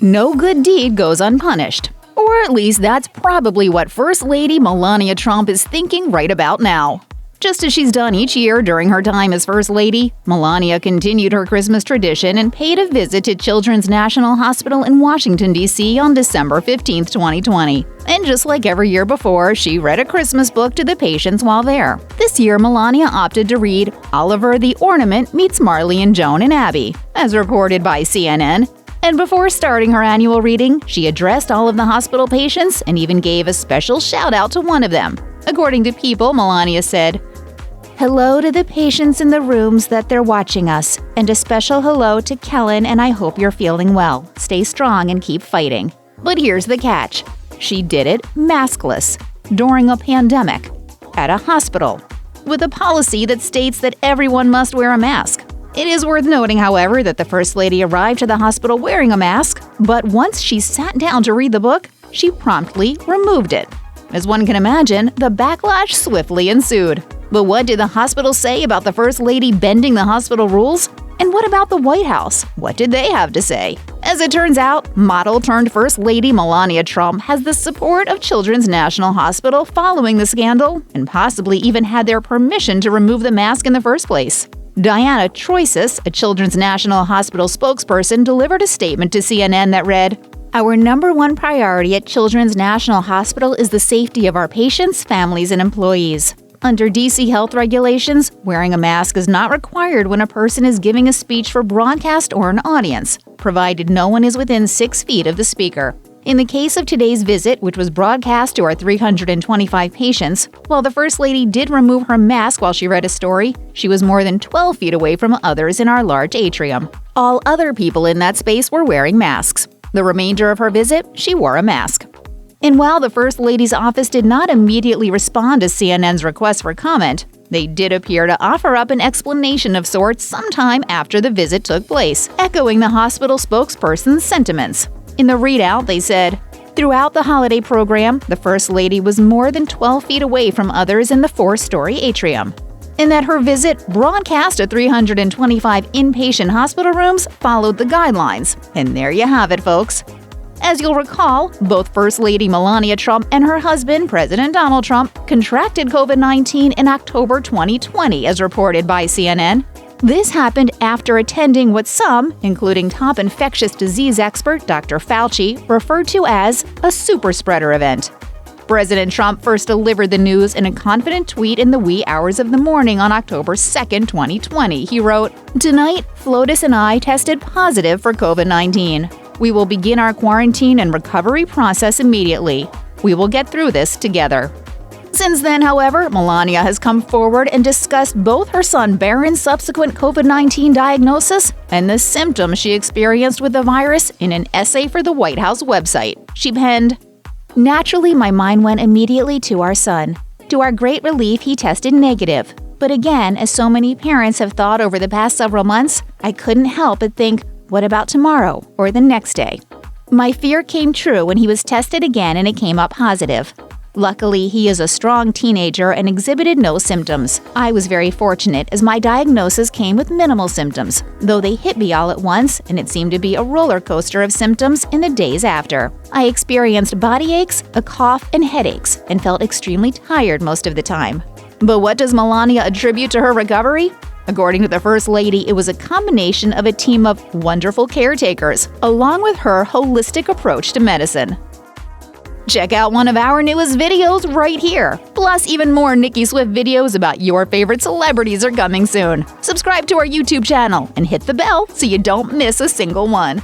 No good deed goes unpunished. Or at least that's probably what First Lady Melania Trump is thinking right about now. Just as she's done each year during her time as First Lady, Melania continued her Christmas tradition and paid a visit to Children's National Hospital in Washington, D.C. on December 15, 2020. And just like every year before, she read a Christmas book to the patients while there. This year, Melania opted to read Oliver the Ornament Meets Marley and Joan and Abbey, as reported by CNN. And before starting her annual reading, she addressed all of the hospital patients and even gave a special shout-out to one of them. According to People, Melania said, "Hello to the patients in the rooms that they're watching us, and a special hello to Kellen, and I hope you're feeling well. Stay strong and keep fighting." But here's the catch. She did it maskless, during a pandemic, at a hospital, with a policy that states that everyone must wear a mask. It is worth noting, however, that the First Lady arrived to the hospital wearing a mask, but once she sat down to read the book, she promptly removed it. As one can imagine, the backlash swiftly ensued. But what did the hospital say about the First Lady bending the hospital rules? And what about the White House? What did they have to say? As it turns out, model-turned-First Lady Melania Trump has the support of Children's National Hospital following the scandal, and possibly even had their permission to remove the mask in the first place. Diana Troisis, a Children's National Hospital spokesperson, delivered a statement to CNN that read, "Our number one priority at Children's National Hospital is the safety of our patients, families, and employees. Under DC health regulations, wearing a mask is not required when a person is giving a speech for broadcast or an audience, provided no one is within 6 feet of the speaker. In the case of today's visit, which was broadcast to our 325 patients, while the First Lady did remove her mask while she read a story, she was more than 12 feet away from others in our large atrium. All other people in that space were wearing masks. The remainder of her visit, she wore a mask." And while the First Lady's office did not immediately respond to CNN's request for comment, they did appear to offer up an explanation of sorts sometime after the visit took place, echoing the hospital spokesperson's sentiments. In the readout, they said, "Throughout the holiday program, the First Lady was more than 12 feet away from others in the 4-story atrium," and that her visit, broadcast to 325 inpatient hospital rooms, followed the guidelines. And there you have it, folks. As you'll recall, both First Lady Melania Trump and her husband, President Donald Trump, contracted COVID-19 in October 2020, as reported by CNN. This happened after attending what some, including top infectious disease expert Dr. Fauci, referred to as a superspreader event. President Trump first delivered the news in a confident tweet in the wee hours of the morning on October 2, 2020. He wrote, "Tonight, Flotus and I tested positive for COVID-19. We will begin our quarantine and recovery process immediately. We will get through this together." Since then, however, Melania has come forward and discussed both her son Barron's subsequent COVID-19 diagnosis and the symptoms she experienced with the virus in an essay for the White House website. She penned, "Naturally, my mind went immediately to our son. To our great relief, he tested negative. But again, as so many parents have thought over the past several months, I couldn't help but think, what about tomorrow or the next day? My fear came true when he was tested again and it came up positive. Luckily, he is a strong teenager and exhibited no symptoms. I was very fortunate as my diagnosis came with minimal symptoms, though they hit me all at once and it seemed to be a roller coaster of symptoms in the days after. I experienced body aches, a cough, and headaches, and felt extremely tired most of the time." But what does Melania attribute to her recovery? According to the First Lady, it was a combination of a team of wonderful caretakers, along with her holistic approach to medicine. Check out one of our newest videos right here. Plus, even more Nicki Swift videos about your favorite celebrities are coming soon. Subscribe to our YouTube channel and hit the bell so you don't miss a single one.